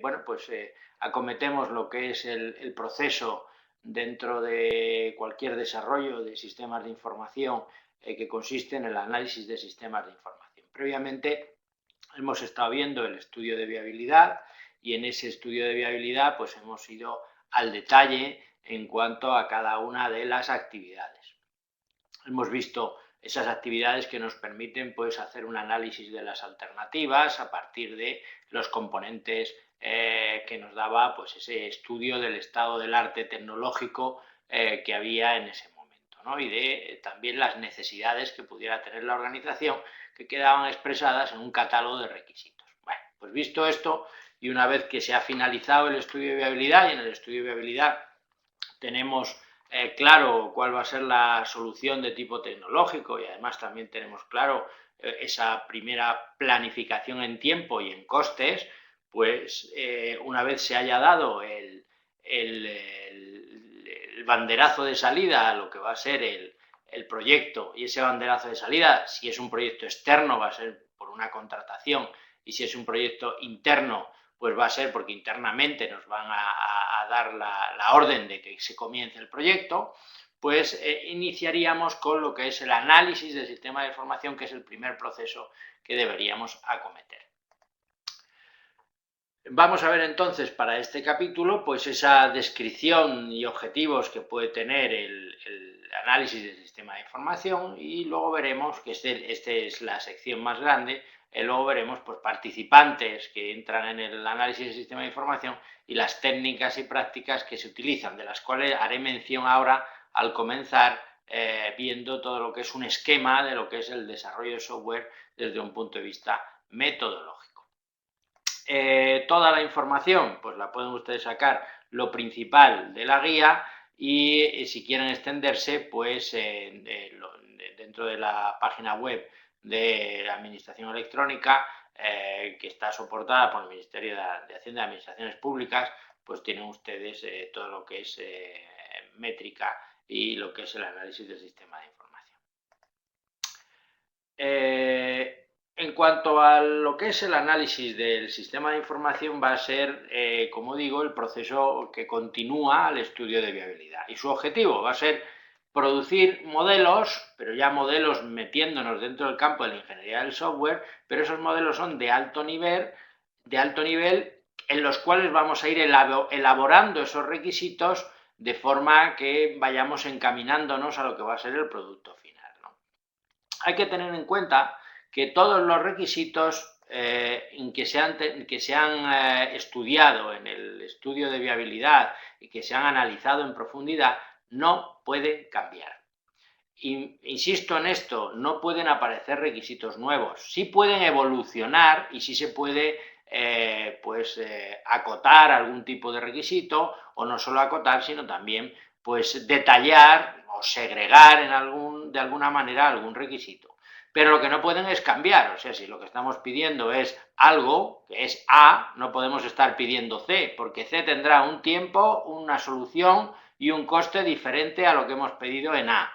bueno, pues acometemos lo que es el proceso dentro de cualquier desarrollo de sistemas de información que consiste en el análisis de sistemas de información. Previamente hemos estado viendo el estudio de viabilidad y en ese estudio de viabilidad pues hemos ido al detalle en cuanto a cada una de las actividades. Hemos visto esas actividades que nos permiten pues hacer un análisis de las alternativas a partir de los componentes que nos daba pues ese estudio del estado del arte tecnológico que había en ese momento, ¿no? Y de también las necesidades que pudiera tener la organización, que quedaban expresadas en un catálogo de requisitos. Bueno, pues visto esto, y una vez que se ha finalizado el estudio de viabilidad, y en el estudio de viabilidad tenemos claro cuál va a ser la solución de tipo tecnológico, y además también tenemos claro esa primera planificación en tiempo y en costes, pues una vez se haya dado el banderazo de salida a lo que va a ser el proyecto, y ese banderazo de salida, si es un proyecto externo, va a ser por una contratación, y si es un proyecto interno, pues va a ser porque internamente nos van a dar la orden de que se comience el proyecto, pues iniciaríamos con lo que es el análisis del sistema de información, que es el primer proceso que deberíamos acometer. Vamos a ver entonces para este capítulo pues esa descripción y objetivos que puede tener el análisis del sistema de información, y luego veremos que esta es la sección más grande. Luego veremos pues participantes que entran en el análisis del sistema de información y las técnicas y prácticas que se utilizan, de las cuales haré mención ahora al comenzar viendo todo lo que es un esquema de lo que es el desarrollo de software desde un punto de vista metodológico. Toda la información pues la pueden ustedes sacar lo principal de la guía, y si quieren extenderse pues dentro de la página web de la Administración Electrónica que está soportada por el Ministerio de Hacienda y Administraciones Públicas, pues tienen ustedes todo lo que es métrica y lo que es el análisis del sistema de información. En cuanto a lo que es el análisis del sistema de información, va a ser, como digo, el proceso que continúa al estudio de viabilidad, y su objetivo va a ser producir modelos, pero ya modelos metiéndonos dentro del campo de la ingeniería del software, pero esos modelos son de alto nivel en los cuales vamos a ir elaborando esos requisitos de forma que vayamos encaminándonos a lo que va a ser el producto final, ¿no? Hay que tener en cuenta que todos los requisitos que se han estudiado en el estudio de viabilidad y que se han analizado en profundidad no pueden cambiar. Insisto en esto, no pueden aparecer requisitos nuevos, sí pueden evolucionar y sí se puede acotar algún tipo de requisito, o no solo acotar, sino también pues detallar o segregar de alguna manera algún requisito. Pero lo que no pueden es cambiar, o sea, si lo que estamos pidiendo es algo que es A, no podemos estar pidiendo C, porque C tendrá un tiempo, una solución y un coste diferente a lo que hemos pedido en A.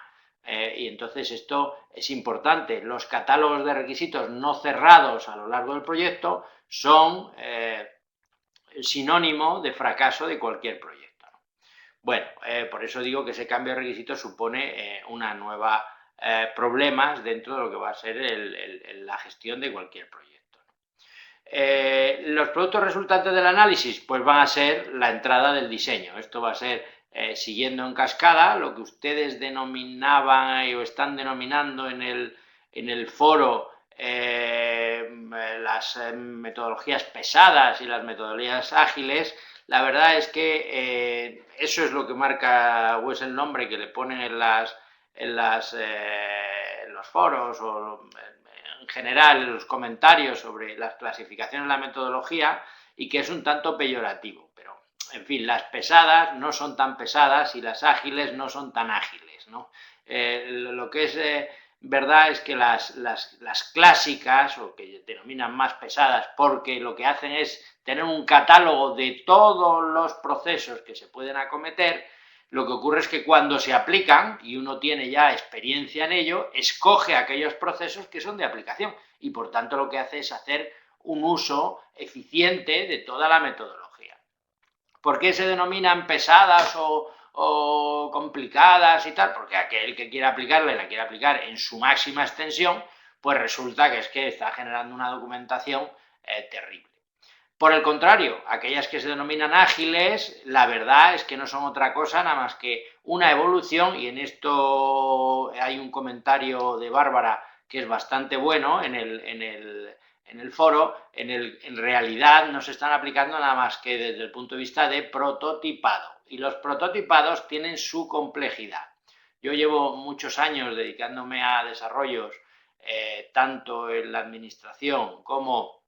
Y entonces esto es importante. Los catálogos de requisitos no cerrados a lo largo del proyecto son sinónimo de fracaso de cualquier proyecto, ¿no? Bueno, por eso digo que ese cambio de requisitos supone una nueva problemas dentro de lo que va a ser la gestión de cualquier proyecto, ¿no? Los productos resultantes del análisis pues van a ser la entrada del diseño. Esto va a ser siguiendo en cascada lo que ustedes denominaban o están denominando en el foro las metodologías pesadas y las metodologías ágiles. La verdad es que eso es lo que marca, o es el nombre que le ponen en los foros, o en general en los comentarios sobre las clasificaciones de la metodología, y que es un tanto peyorativo. Pero, en fin, las pesadas no son tan pesadas y las ágiles no son tan ágiles, ¿no? Lo que es verdad es que las clásicas, o que denominan más pesadas, porque lo que hacen es tener un catálogo de todos los procesos que se pueden acometer, lo que ocurre es que cuando se aplican, y uno tiene ya experiencia en ello, escoge aquellos procesos que son de aplicación, y por tanto lo que hace es hacer un uso eficiente de toda la metodología. ¿Por qué se denominan pesadas o complicadas y tal? Porque aquel que quiera aplicarla y la quiere aplicar en su máxima extensión, pues resulta que es que está generando una documentación terrible. Por el contrario, aquellas que se denominan ágiles, la verdad es que no son otra cosa nada más que una evolución, y en esto hay un comentario de Bárbara que es bastante bueno en el foro. En realidad no se están aplicando nada más que desde el punto de vista de prototipado, y los prototipados tienen su complejidad. Yo llevo muchos años dedicándome a desarrollos, tanto en la administración como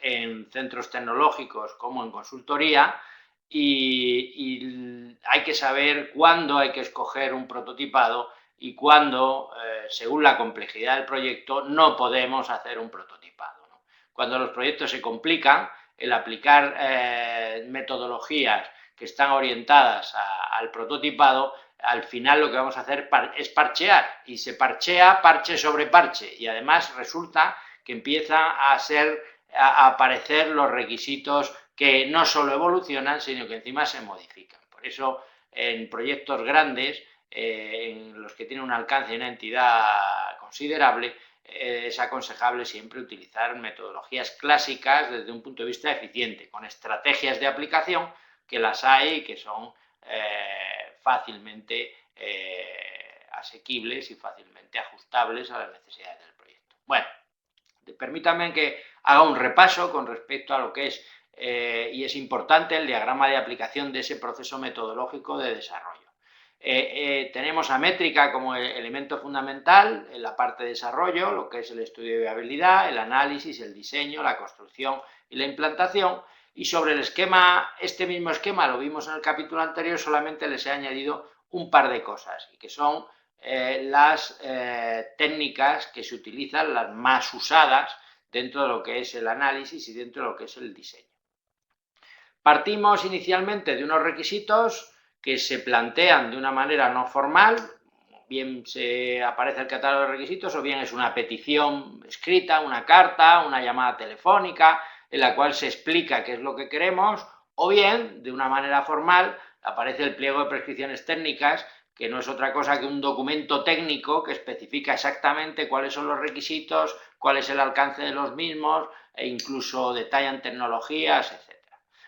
en centros tecnológicos como en consultoría, y hay que saber cuándo hay que escoger un prototipado y cuándo, según la complejidad del proyecto, no podemos hacer un prototipado, ¿no? Cuando los proyectos se complican, el aplicar metodologías que están orientadas al prototipado, al final lo que vamos a hacer es parchear, y se parchea parche sobre parche, y además resulta que empieza a aparecer los requisitos que no solo evolucionan, sino que encima se modifican. Por eso, en proyectos grandes, en los que tienen un alcance y una entidad considerable, es aconsejable siempre utilizar metodologías clásicas desde un punto de vista eficiente, con estrategias de aplicación que las hay y que son fácilmente asequibles y fácilmente ajustables a las necesidades del proyecto. Bueno, permítanme que haga un repaso con respecto a lo que es, y es importante, el diagrama de aplicación de ese proceso metodológico de desarrollo. Tenemos a métrica como elemento fundamental en la parte de desarrollo, lo que es el estudio de viabilidad, el análisis, el diseño, la construcción y la implantación. Y sobre el esquema, este mismo esquema lo vimos en el capítulo anterior, solamente les he añadido un par de cosas, y que son las técnicas que se utilizan, las más usadas dentro de lo que es el análisis y dentro de lo que es el diseño. Partimos inicialmente de unos requisitos que se plantean de una manera no formal, bien se aparece el catálogo de requisitos, o bien es una petición escrita, una carta, una llamada telefónica, en la cual se explica qué es lo que queremos, o bien, de una manera formal, aparece el pliego de prescripciones técnicas, que no es otra cosa que un documento técnico que especifica exactamente cuáles son los requisitos, cuál es el alcance de los mismos, e incluso detallan tecnologías, etc.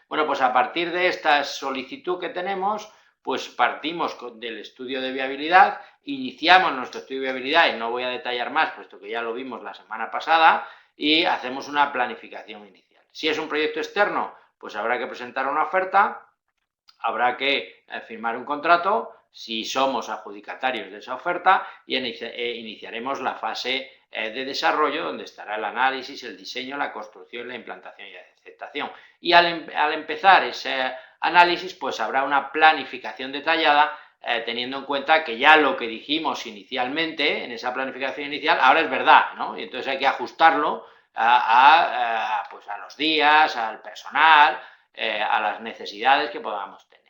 Bueno, pues a partir de esta solicitud que tenemos, pues partimos del estudio de viabilidad, iniciamos nuestro estudio de viabilidad, y no voy a detallar más, puesto que ya lo vimos la semana pasada, y hacemos una planificación inicial. Si es un proyecto externo, pues habrá que presentar una oferta, habrá que firmar un contrato, si somos adjudicatarios de esa oferta, y iniciaremos la fase de desarrollo, donde estará el análisis, el diseño, la construcción, la implantación y la aceptación. Y al empezar ese análisis, pues habrá una planificación detallada, teniendo en cuenta que ya lo que dijimos inicialmente, en esa planificación inicial, ahora es verdad, ¿no? Y entonces hay que ajustarlo pues a los días, al personal, a las necesidades que podamos tener.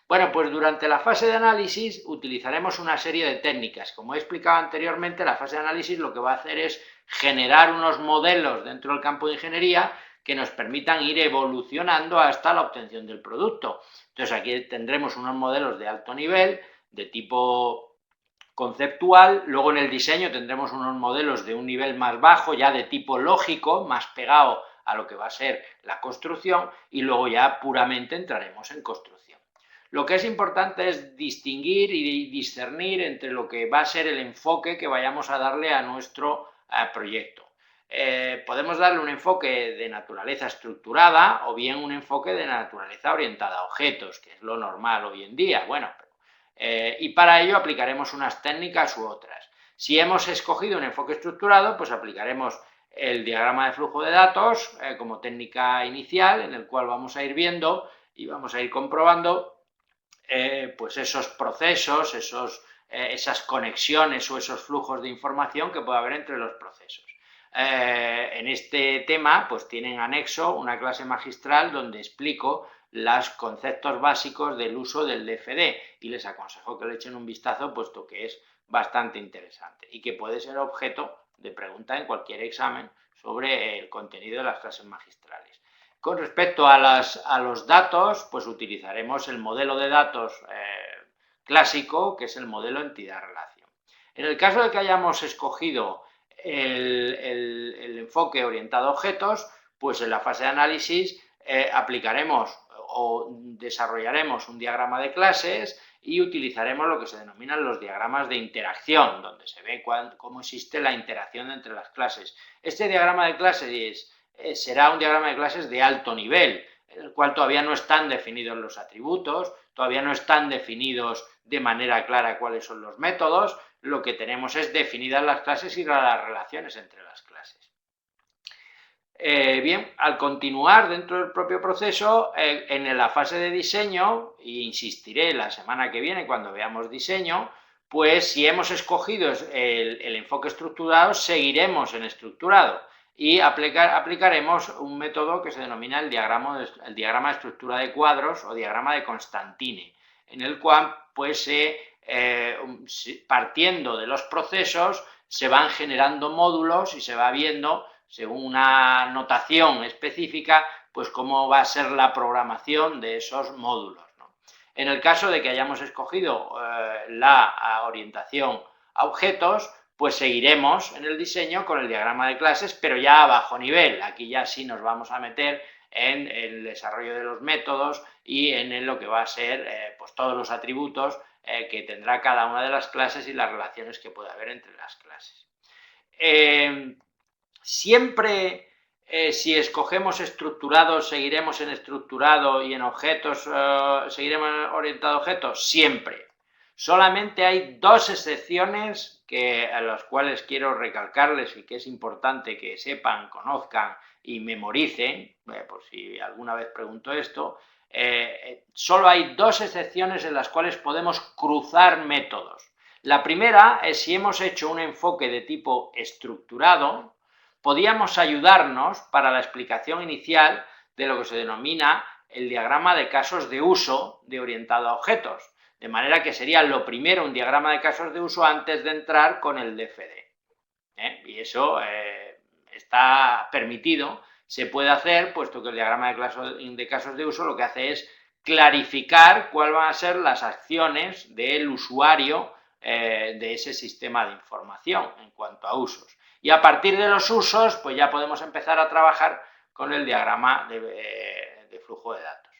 Bueno, pues durante la fase de análisis utilizaremos una serie de técnicas. Como he explicado anteriormente, la fase de análisis lo que va a hacer es generar unos modelos dentro del campo de ingeniería que nos permitan ir evolucionando hasta la obtención del producto. Entonces aquí tendremos unos modelos de alto nivel, de tipo conceptual. Luego en el diseño tendremos unos modelos de un nivel más bajo, ya de tipo lógico, más pegado a lo que va a ser la construcción, y luego ya puramente entraremos en construcción. Lo que es importante es distinguir y discernir entre lo que va a ser el enfoque que vayamos a darle a nuestro proyecto. Podemos darle un enfoque de naturaleza estructurada, o bien un enfoque de naturaleza orientada a objetos, que es lo normal hoy en día. Bueno, y para ello aplicaremos unas técnicas u otras. Si hemos escogido un enfoque estructurado, pues aplicaremos el diagrama de flujo de datos como técnica inicial, en el cual vamos a ir viendo y vamos a ir comprobando pues esos procesos, esas conexiones o esos flujos de información que puede haber entre los procesos. En este tema, pues tienen anexo una clase magistral donde explico los conceptos básicos del uso del DFD, y les aconsejo que le echen un vistazo, puesto que es bastante interesante y que puede ser objeto de pregunta en cualquier examen, sobre el contenido de las clases magistrales. Con respecto a los datos, pues utilizaremos el modelo de datos clásico, que es el modelo entidad-relación. En el caso de que hayamos escogido el enfoque orientado a objetos, pues en la fase de análisis aplicaremos o desarrollaremos un diagrama de clases y utilizaremos lo que se denominan los diagramas de interacción, donde se ve cómo existe la interacción entre las clases. Este diagrama de clases será un diagrama de clases de alto nivel, en el cual todavía no están definidos los atributos, todavía no están definidos de manera clara cuáles son los métodos, lo que tenemos es definidas las clases y las relaciones entre las clases. Bien, al continuar dentro del propio proceso, en la fase de diseño, e insistiré la semana que viene cuando veamos diseño, pues si hemos escogido el enfoque estructurado, seguiremos en estructurado y aplicaremos un método que se denomina el diagrama de estructura de cuadros o diagrama de Constantine, en el cual, pues, partiendo de los procesos, se van generando módulos y se va viendo, según una notación específica, pues cómo va a ser la programación de esos módulos, ¿no? En el caso de que hayamos escogido la orientación a objetos, pues seguiremos en el diseño con el diagrama de clases, pero ya a bajo nivel. Aquí ya sí nos vamos a meter en el desarrollo de los métodos y en lo que va a ser pues todos los atributos que tendrá cada una de las clases y las relaciones que puede haber entre las clases. Siempre, si escogemos estructurados, seguiremos en estructurado y en objetos seguiremos orientado a objetos, siempre. Solamente hay dos excepciones a las cuales quiero recalcarles y que es importante que sepan, conozcan y memoricen, por si alguna vez pregunto esto. Solo hay dos excepciones en las cuales podemos cruzar métodos. La primera es si hemos hecho un enfoque de tipo estructurado, podíamos ayudarnos para la explicación inicial de lo que se denomina el diagrama de casos de uso de orientado a objetos, de manera que sería lo primero un diagrama de casos de uso antes de entrar con el DFD. Y eso está permitido, se puede hacer, puesto que el diagrama de casos de uso lo que hace es clarificar cuáles van a ser las acciones del usuario de ese sistema de información en cuanto a usos. Y a partir de los usos, pues ya podemos empezar a trabajar con el diagrama de flujo de datos.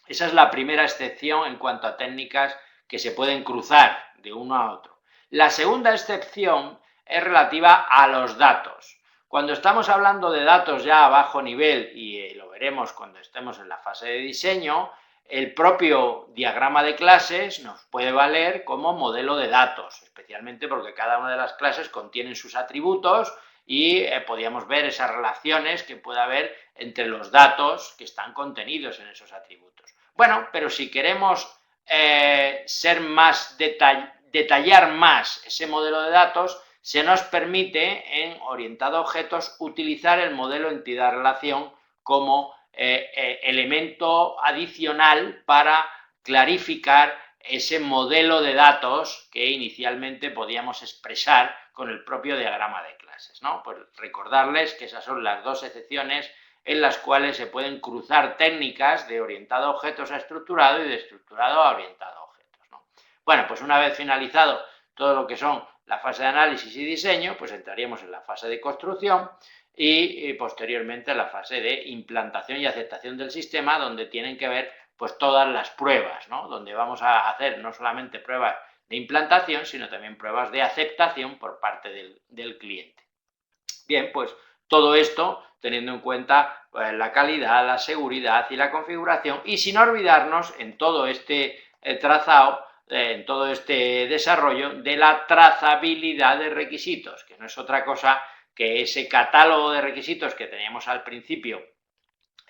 Esa es la primera excepción en cuanto a técnicas que se pueden cruzar de uno a otro. La segunda excepción es relativa a los datos. Cuando estamos hablando de datos ya a bajo nivel, y lo veremos cuando estemos en la fase de diseño, el propio diagrama de clases nos puede valer como modelo de datos, especialmente porque cada una de las clases contienen sus atributos y podríamos ver esas relaciones que puede haber entre los datos que están contenidos en esos atributos. Bueno, pero si queremos detallar más ese modelo de datos, se nos permite en orientado a objetos utilizar el modelo entidad-relación como elemento adicional para clarificar ese modelo de datos que inicialmente podíamos expresar con el propio diagrama de clases, ¿no? Pues recordarles que esas son las dos excepciones en las cuales se pueden cruzar técnicas de orientado a objetos a estructurado y de estructurado a orientado a objetos, ¿no? Bueno, pues una vez finalizado todo lo que son la fase de análisis y diseño, pues entraríamos en la fase de construcción y posteriormente en la fase de implantación y aceptación del sistema, donde tienen que ver pues todas las pruebas, ¿no? Donde vamos a hacer no solamente pruebas de implantación, sino también pruebas de aceptación por parte del cliente. Bien, pues todo esto teniendo en cuenta la calidad, la seguridad y la configuración, y sin olvidarnos en todo este trazado, en todo este desarrollo, de la trazabilidad de requisitos, que no es otra cosa que ese catálogo de requisitos que teníamos al principio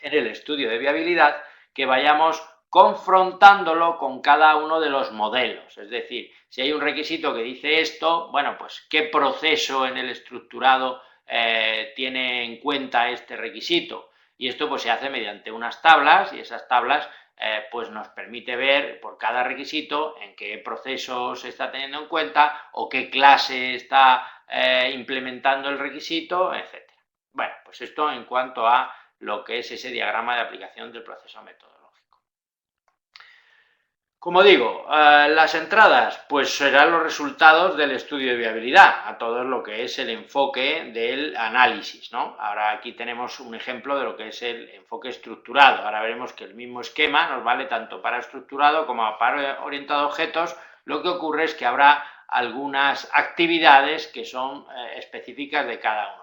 en el estudio de viabilidad, que vayamos confrontándolo con cada uno de los modelos. Es decir, si hay un requisito que dice esto, bueno, pues qué proceso en el estructurado tiene en cuenta este requisito, y esto pues se hace mediante unas tablas, y esas tablas pues nos permite ver por cada requisito en qué proceso se está teniendo en cuenta o qué clase está implementando el requisito, etc. pues esto en cuanto a lo que es ese diagrama de aplicación del proceso metodológico. Como digo, las entradas pues serán los resultados del estudio de viabilidad, a todo lo que es el enfoque del análisis, ¿no? Ahora aquí tenemos un ejemplo de lo que es el enfoque estructurado. Ahora veremos que el mismo esquema nos vale tanto para estructurado como para orientado a objetos. Lo que ocurre es que habrá algunas actividades que son específicas de cada uno.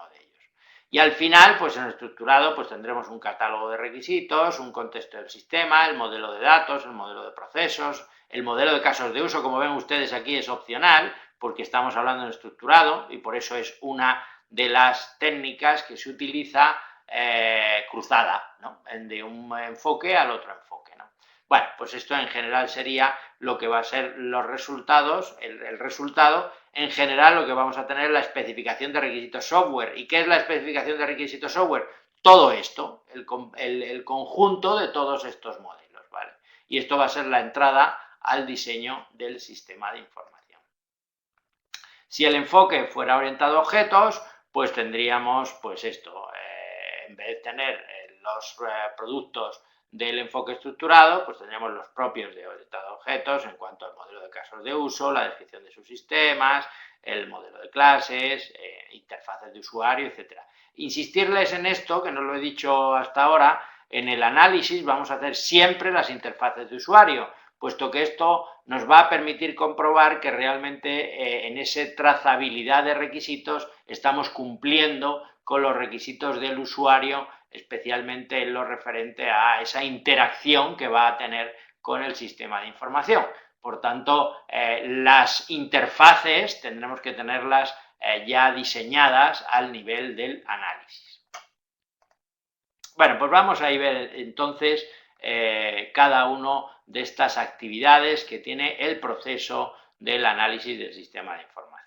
Y al final, pues en el estructurado, pues tendremos un catálogo de requisitos, un contexto del sistema, el modelo de datos, el modelo de procesos, el modelo de casos de uso, como ven ustedes aquí es opcional, porque estamos hablando de estructurado y por eso es una de las técnicas que se utiliza cruzada, ¿no? De un enfoque al otro enfoque, ¿no? Bueno, pues esto en general sería lo que va a ser los resultados, el resultado. En general lo que vamos a tener es la especificación de requisitos software. ¿Y qué es la especificación de requisitos software? Todo esto, el conjunto de todos estos modelos, ¿vale? Y esto va a ser la entrada al diseño del sistema de información. Si el enfoque fuera orientado a objetos, pues tendríamos, pues esto, en vez de tener los productos del enfoque estructurado, pues tendríamos los propios de orientado a objetos en cuanto al modelo de casos de uso, la descripción de sus sistemas, el modelo de clases, interfaces de usuario, etc. Insistirles en esto, que no lo he dicho hasta ahora, en el análisis vamos a hacer siempre las interfaces de usuario, puesto que esto nos va a permitir comprobar que realmente en esa trazabilidad de requisitos estamos cumpliendo con los requisitos del usuario, especialmente en lo referente a esa interacción que va a tener con el sistema de información. Por tanto, las interfaces tendremos que tenerlas ya diseñadas al nivel del análisis. Bueno, pues vamos a ir ver entonces cada uno de estas actividades que tiene el proceso del análisis del sistema de información.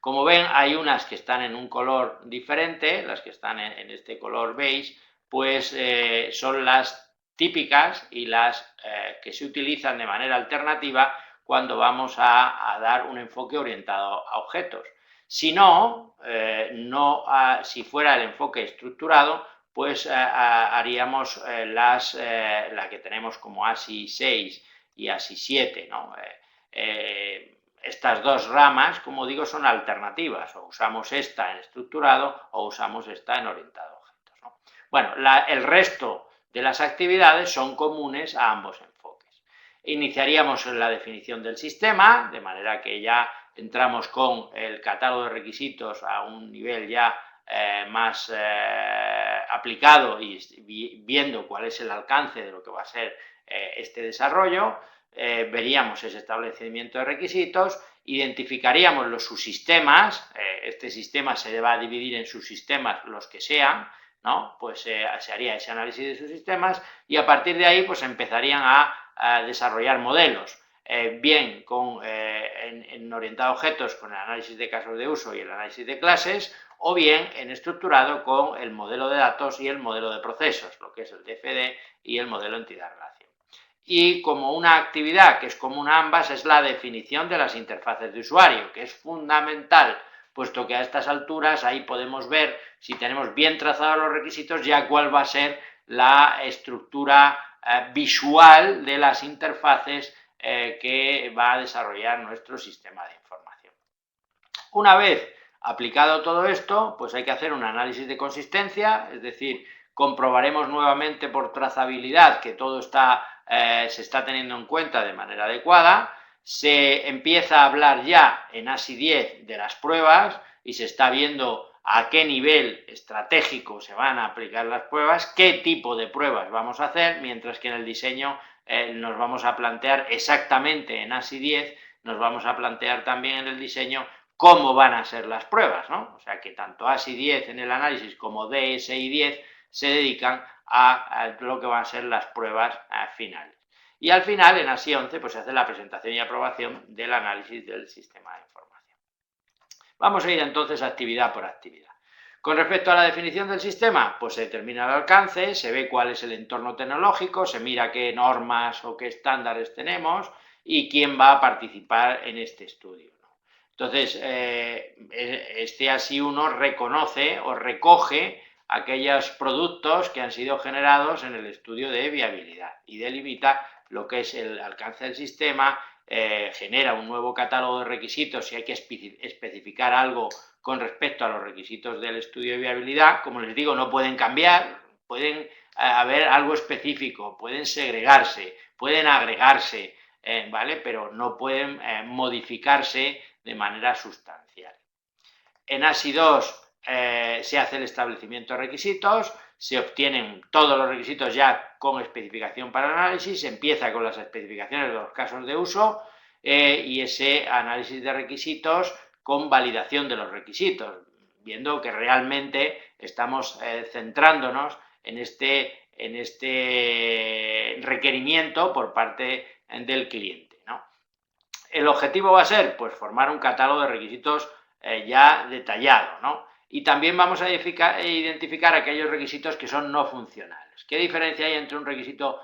Como ven, hay unas que están en un color diferente, las que están en este color beige, pues son las típicas y las que se utilizan de manera alternativa cuando vamos a dar un enfoque orientado a objetos. Si no, si fuera el enfoque estructurado, pues haríamos la que tenemos como ASI 6 y ASI 7, ¿no? Estas dos ramas, como digo, son alternativas, o usamos esta en estructurado o usamos esta en orientado a objetos, ¿no? Bueno, el resto de las actividades son comunes a ambos enfoques. Iniciaríamos la definición del sistema, de manera que ya entramos con el catálogo de requisitos a un nivel ya más aplicado y viendo cuál es el alcance de lo que va a ser este desarrollo. Veríamos ese establecimiento de requisitos, identificaríamos los subsistemas, este sistema se va a dividir en subsistemas los que sean, ¿no? Pues se haría ese análisis de subsistemas y a partir de ahí pues empezarían a desarrollar modelos, bien en orientado a objetos con el análisis de casos de uso y el análisis de clases, o bien en estructurado con el modelo de datos y el modelo de procesos, lo que es el DFD y el modelo entidad-relación. Y como una actividad que es común a ambas es la definición de las interfaces de usuario, que es fundamental, puesto que a estas alturas ahí podemos ver, si tenemos bien trazados los requisitos, ya cuál va a ser la estructura visual de las interfaces que va a desarrollar nuestro sistema de información. Una vez aplicado todo esto, pues hay que hacer un análisis de consistencia, es decir, comprobaremos nuevamente por trazabilidad que todo se está teniendo en cuenta de manera adecuada. Se empieza a hablar ya en ASI 10 de las pruebas y se está viendo a qué nivel estratégico se van a aplicar las pruebas, qué tipo de pruebas vamos a hacer, mientras que en el diseño nos vamos a plantear exactamente en ASI 10, nos vamos a plantear también en el diseño cómo van a ser las pruebas, ¿no? O sea que tanto ASI 10 en el análisis como DSI 10 se dedican a lo que van a ser las pruebas finales. Y al final, en ASI 11, pues se hace la presentación y aprobación del análisis del sistema de información. Vamos a ir entonces actividad por actividad. Con respecto a la definición del sistema, pues se determina el alcance, se ve cuál es el entorno tecnológico, se mira qué normas o qué estándares tenemos y quién va a participar en este estudio. Entonces, este ASI 1 reconoce o recoge aquellos productos que han sido generados en el estudio de viabilidad y delimita lo que es el alcance del sistema, genera un nuevo catálogo de requisitos si hay que especificar algo con respecto a los requisitos del estudio de viabilidad. Como les digo, no pueden cambiar, pueden haber algo específico, pueden segregarse, pueden agregarse, ¿vale? Pero no pueden modificarse de manera sustancial. En ASI 2 se hace el establecimiento de requisitos, se obtienen todos los requisitos ya con especificación para el análisis, se empieza con las especificaciones de los casos de uso y ese análisis de requisitos con validación de los requisitos, viendo que realmente estamos centrándonos en este requerimiento por parte del cliente, ¿no? El objetivo va a ser, pues, formar un catálogo de requisitos ya detallado, ¿no? Y también vamos a identificar aquellos requisitos que son no funcionales. ¿Qué diferencia hay entre un requisito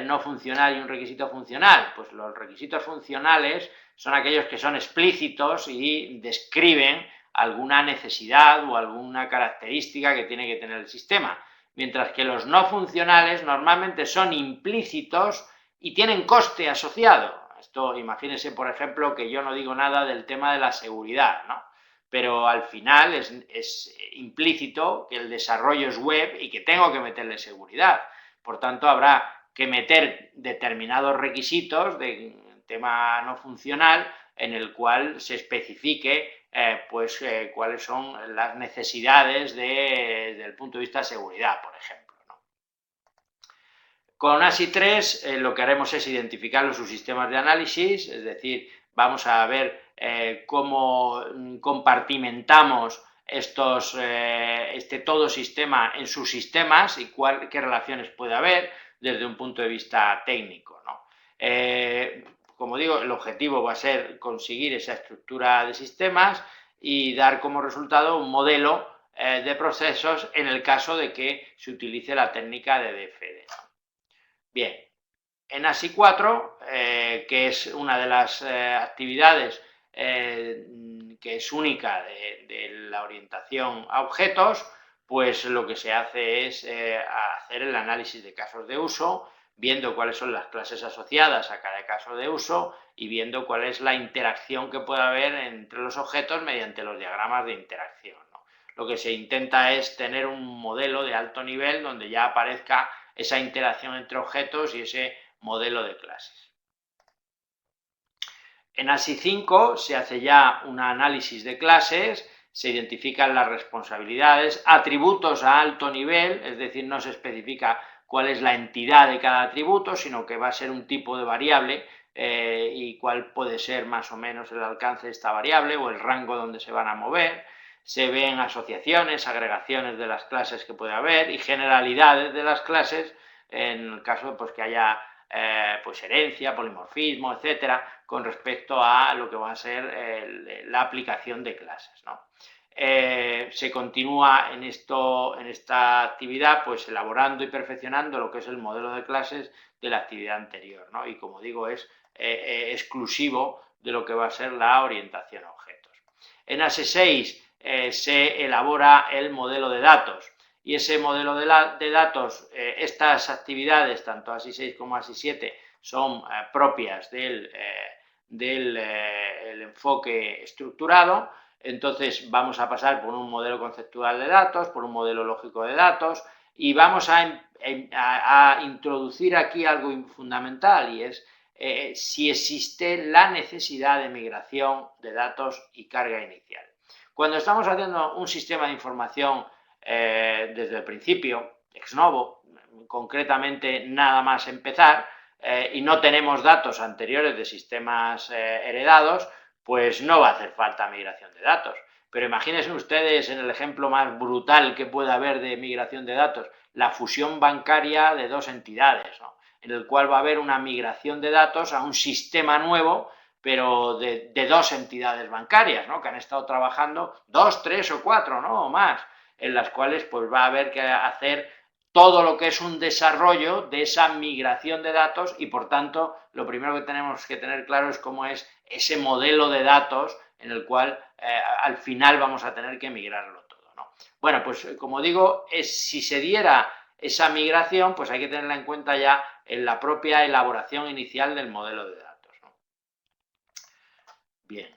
no funcional y un requisito funcional? Pues los requisitos funcionales son aquellos que son explícitos y describen alguna necesidad o alguna característica que tiene que tener el sistema, mientras que los no funcionales normalmente son implícitos y tienen coste asociado. Esto, imagínense, por ejemplo, que yo no digo nada del tema de la seguridad, ¿no? Pero al final es implícito que el desarrollo es web y que tengo que meterle seguridad. Por tanto, habrá que meter determinados requisitos de tema no funcional en el cual se especifique cuáles son las necesidades desde el punto de vista de seguridad, por ejemplo, ¿no? Con ASI 3 lo que haremos es identificar los subsistemas de análisis, es decir, vamos a ver cómo compartimentamos todo sistema en subsistemas y qué relaciones puede haber desde un punto de vista técnico, ¿no? Como digo, el objetivo va a ser conseguir esa estructura de sistemas y dar como resultado un modelo de procesos en el caso de que se utilice la técnica de DFD, ¿no? Bien, en ASI 4, que es una de las actividades que es única de la orientación a objetos, pues lo que se hace es hacer el análisis de casos de uso, viendo cuáles son las clases asociadas a cada caso de uso y viendo cuál es la interacción que puede haber entre los objetos mediante los diagramas de interacción, ¿no? Lo que se intenta es tener un modelo de alto nivel donde ya aparezca esa interacción entre objetos y ese modelo de clases. En ASI 5 se hace ya un análisis de clases, se identifican las responsabilidades, atributos a alto nivel, es decir, no se especifica cuál es la entidad de cada atributo, sino que va a ser un tipo de variable y cuál puede ser más o menos el alcance de esta variable o el rango donde se van a mover. Se ven asociaciones, agregaciones de las clases que puede haber y generalidades de las clases en el caso de pues, que haya pues herencia, polimorfismo, etcétera, con respecto a lo que va a ser la aplicación de clases, ¿no? Se continúa en esta actividad pues elaborando y perfeccionando lo que es el modelo de clases de la actividad anterior, ¿no? Y como digo, es exclusivo de lo que va a ser la orientación a objetos. En ASI 6 se elabora el modelo de datos y ese modelo de datos, estas actividades, tanto ASI 6 como ASI 7, son propias del enfoque estructurado. Entonces vamos a pasar por un modelo conceptual de datos, por un modelo lógico de datos y vamos a introducir aquí algo fundamental y es si existe la necesidad de migración de datos y carga inicial. Cuando estamos haciendo un sistema de información desde el principio, ex novo, concretamente nada más empezar, y no tenemos datos anteriores de sistemas heredados, pues no va a hacer falta migración de datos. Pero imagínense ustedes en el ejemplo más brutal que pueda haber de migración de datos, la fusión bancaria de dos entidades, ¿no? En el cual va a haber una migración de datos a un sistema nuevo, pero de dos entidades bancarias, ¿no? Que han estado trabajando 2, 3 o 4, ¿no? O más, en las cuales pues va a haber que hacer todo lo que es un desarrollo de esa migración de datos y por tanto lo primero que tenemos que tener claro es cómo es ese modelo de datos en el cual al final vamos a tener que migrarlo todo, ¿no? Bueno, pues como digo, si se diera esa migración, pues hay que tenerla en cuenta ya en la propia elaboración inicial del modelo de datos, ¿no? Bien.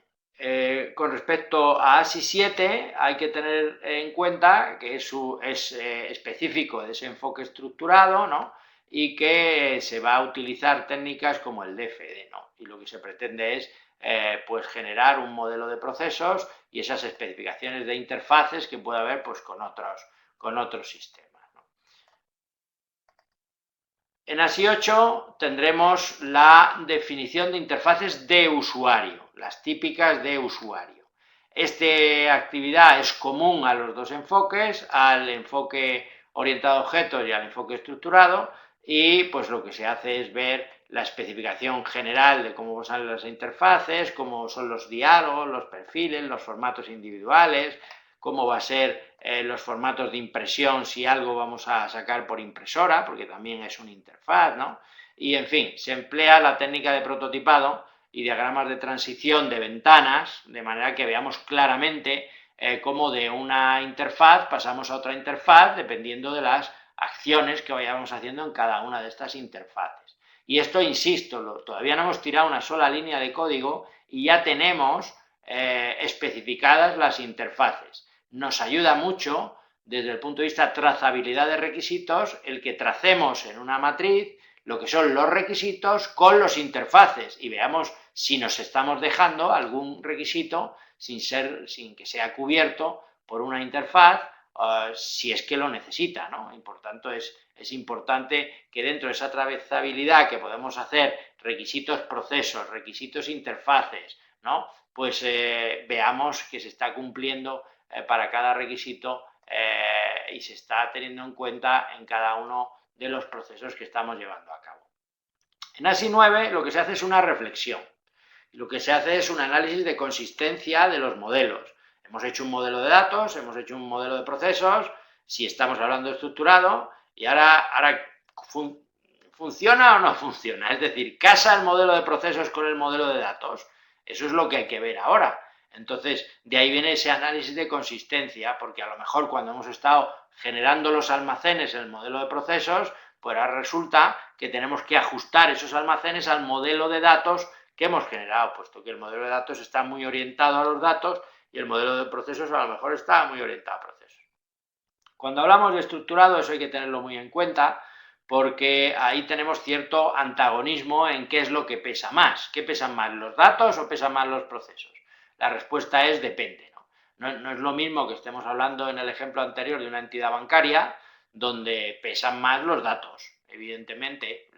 Con respecto a ASI 7, hay que tener en cuenta que es específico de ese enfoque estructurado, ¿no? Y que se va a utilizar técnicas como el DFD, ¿no? Y lo que se pretende es pues generar un modelo de procesos y esas especificaciones de interfaces que puede haber pues, con otros sistemas, ¿no? En ASI 8 tendremos la definición de interfaces de usuario, las típicas de usuario. Esta actividad es común a los dos enfoques, al enfoque orientado a objetos y al enfoque estructurado, y pues lo que se hace es ver la especificación general de cómo son las interfaces, cómo son los diálogos, los perfiles, los formatos individuales, cómo va a ser los formatos de impresión si algo vamos a sacar por impresora, porque también es una interfaz, ¿no? Y en fin, se emplea la técnica de prototipado y diagramas de transición de ventanas, de manera que veamos claramente cómo de una interfaz pasamos a otra interfaz dependiendo de las acciones que vayamos haciendo en cada una de estas interfaces. Y esto, insisto, todavía no hemos tirado una sola línea de código y ya tenemos especificadas las interfaces. Nos ayuda mucho desde el punto de vista de trazabilidad de requisitos el que tracemos en una matriz lo que son los requisitos con los interfaces y veamos si nos estamos dejando algún requisito sin que sea cubierto por una interfaz, si es que lo necesita, ¿no? Y por tanto es importante que dentro de esa trazabilidad que podemos hacer requisitos procesos, requisitos interfaces, ¿no? Pues veamos que se está cumpliendo para cada requisito y se está teniendo en cuenta en cada uno de los procesos que estamos llevando a cabo. En ASI 9 lo que se hace es una reflexión. Lo que se hace es un análisis de consistencia de los modelos. Hemos hecho un modelo de datos, hemos hecho un modelo de procesos, si estamos hablando de estructurado, y ahora ¿funciona o no funciona? Es decir, ¿casa el modelo de procesos con el modelo de datos? Eso es lo que hay que ver ahora. Entonces, de ahí viene ese análisis de consistencia, porque a lo mejor cuando hemos estado generando los almacenes en el modelo de procesos, pues ahora resulta que tenemos que ajustar esos almacenes al modelo de datos que hemos generado, puesto que el modelo de datos está muy orientado a los datos y el modelo de procesos a lo mejor está muy orientado a procesos. Cuando hablamos de estructurado, eso hay que tenerlo muy en cuenta, porque ahí tenemos cierto antagonismo en qué es lo que pesa más. ¿Qué pesan más, los datos o pesan más los procesos? La respuesta es depende, ¿no? No es lo mismo que estemos hablando en el ejemplo anterior de una entidad bancaria, donde pesan más los datos. Evidentemente,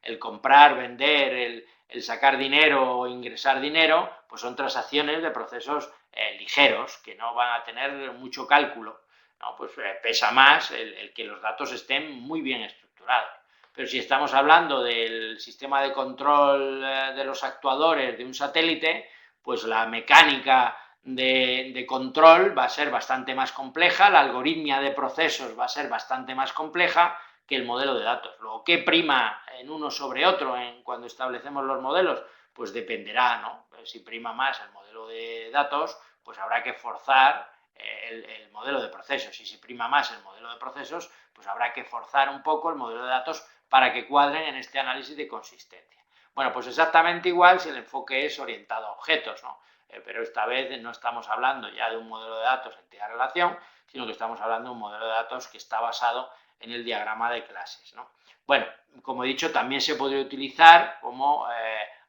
el comprar, vender, el sacar dinero o ingresar dinero, pues son transacciones de procesos ligeros, que no van a tener mucho cálculo, ¿no? Pues pesa más el que los datos estén muy bien estructurados. Pero si estamos hablando del sistema de control de los actuadores de un satélite, pues la mecánica de control va a ser bastante más compleja, la algoritmia de procesos va a ser bastante más compleja que el modelo de datos. Luego, ¿qué prima en uno sobre otro cuando establecemos los modelos? Pues dependerá, ¿no? Si prima más el modelo de datos, pues habrá que forzar el modelo de procesos. Y si prima más el modelo de procesos, pues habrá que forzar un poco el modelo de datos para que cuadren en este análisis de consistencia. Bueno, pues exactamente igual si el enfoque es orientado a objetos, ¿no? Pero esta vez no estamos hablando ya de un modelo de datos entidad-relación, sino que estamos hablando de un modelo de datos que está basado en el diagrama de clases, ¿no? Bueno, como he dicho, también se podría utilizar como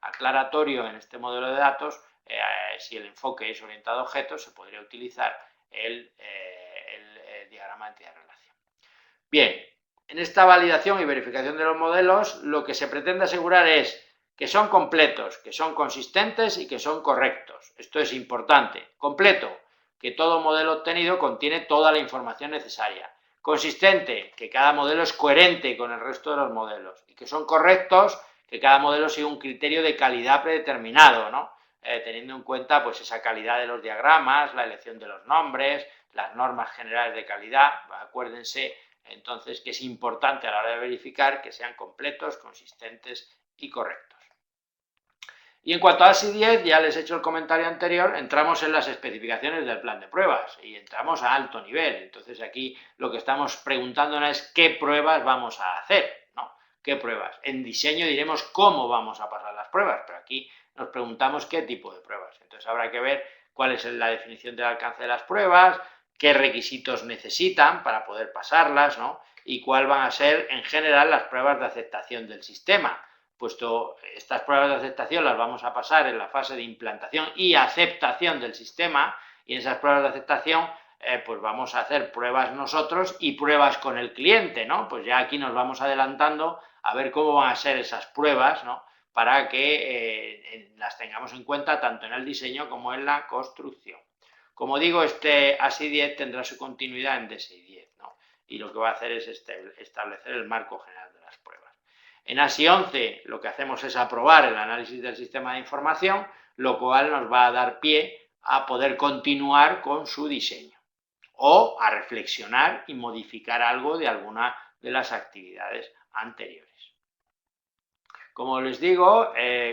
aclaratorio en este modelo de datos, si el enfoque es orientado a objetos, se podría utilizar el diagrama de entidad-relación. Bien, en esta validación y verificación de los modelos, lo que se pretende asegurar es que son completos, que son consistentes y que son correctos. Esto es importante. Completo, que todo modelo obtenido contiene toda la información necesaria. Consistente, que cada modelo es coherente con el resto de los modelos. Y que son correctos, que cada modelo sigue un criterio de calidad predeterminado, ¿no? Teniendo en cuenta pues, esa calidad de los diagramas, la elección de los nombres, las normas generales de calidad. Acuérdense entonces que es importante a la hora de verificar que sean completos, consistentes y correctos. Y en cuanto a ASI 10, ya les he hecho el comentario anterior, entramos en las especificaciones del plan de pruebas y entramos a alto nivel. Entonces aquí lo que estamos preguntándonos es qué pruebas vamos a hacer, ¿no? ¿Qué pruebas? En diseño diremos cómo vamos a pasar las pruebas, pero aquí nos preguntamos qué tipo de pruebas. Entonces habrá que ver cuál es la definición del alcance de las pruebas, qué requisitos necesitan para poder pasarlas, ¿no? Y cuál van a ser en general las pruebas de aceptación del sistema, puesto estas pruebas de aceptación las vamos a pasar en la fase de implantación y aceptación del sistema, y en esas pruebas de aceptación pues vamos a hacer pruebas nosotros y pruebas con el cliente, ¿no? Pues ya aquí nos vamos adelantando a ver cómo van a ser esas pruebas, ¿no? Para que las tengamos en cuenta tanto en el diseño como en la construcción. Como digo, este ASI 10 tendrá su continuidad en DSI 10, ¿no? Y lo que va a hacer es establecer el marco general de las pruebas. En ASI 11 lo que hacemos es aprobar el análisis del sistema de información, lo cual nos va a dar pie a poder continuar con su diseño o a reflexionar y modificar algo de alguna de las actividades anteriores. Como les digo,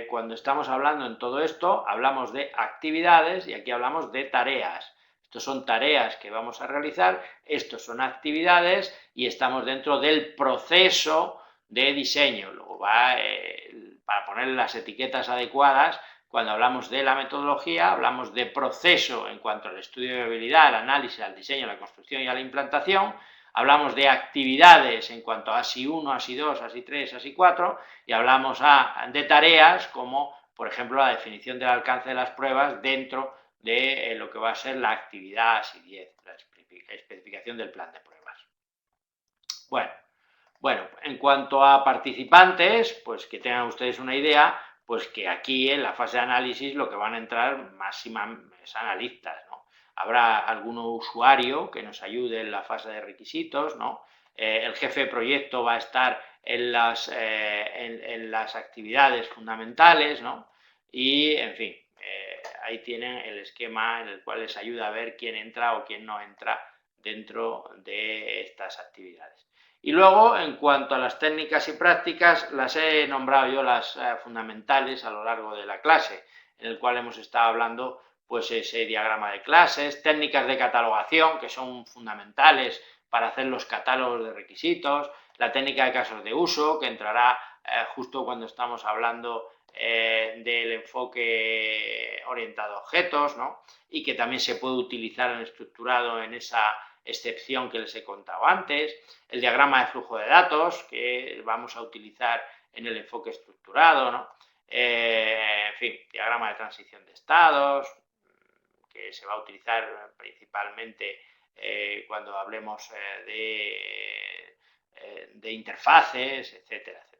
cuando estamos hablando en todo esto, hablamos de actividades y aquí hablamos de tareas. Estos son tareas que vamos a realizar, estos son actividades y estamos dentro del proceso de diseño. Luego para poner las etiquetas adecuadas, cuando hablamos de la metodología, hablamos de proceso en cuanto al estudio de viabilidad, al análisis, al diseño, a la construcción y a la implantación. Hablamos de actividades en cuanto a ASI 1, ASI 2, ASI 3, ASI 4 y hablamos de tareas como, por ejemplo, la definición del alcance de las pruebas dentro de lo que va a ser la actividad ASI 10, la especificación del plan de pruebas. Bueno, en cuanto a participantes, pues que tengan ustedes una idea, pues que aquí en la fase de análisis lo que van a entrar máxima es analistas, ¿no? Habrá algún usuario que nos ayude en la fase de requisitos, ¿no? El jefe de proyecto va a estar en las actividades fundamentales, ¿no? Y, en fin, ahí tienen el esquema en el cual les ayuda a ver quién entra o quién no entra dentro de estas actividades. Y luego, en cuanto a las técnicas y prácticas, las he nombrado yo las fundamentales a lo largo de la clase, en el cual hemos estado hablando pues ese diagrama de clases, técnicas de catalogación que son fundamentales para hacer los catálogos de requisitos, la técnica de casos de uso que entrará justo cuando estamos hablando del enfoque orientado a objetos, ¿no? Y que también se puede utilizar en estructurado en esa excepción que les he contado antes, el diagrama de flujo de datos que vamos a utilizar en el enfoque estructurado, ¿no? En fin, diagrama de transición de estados, que se va a utilizar principalmente cuando hablemos de interfaces, etcétera, etcétera.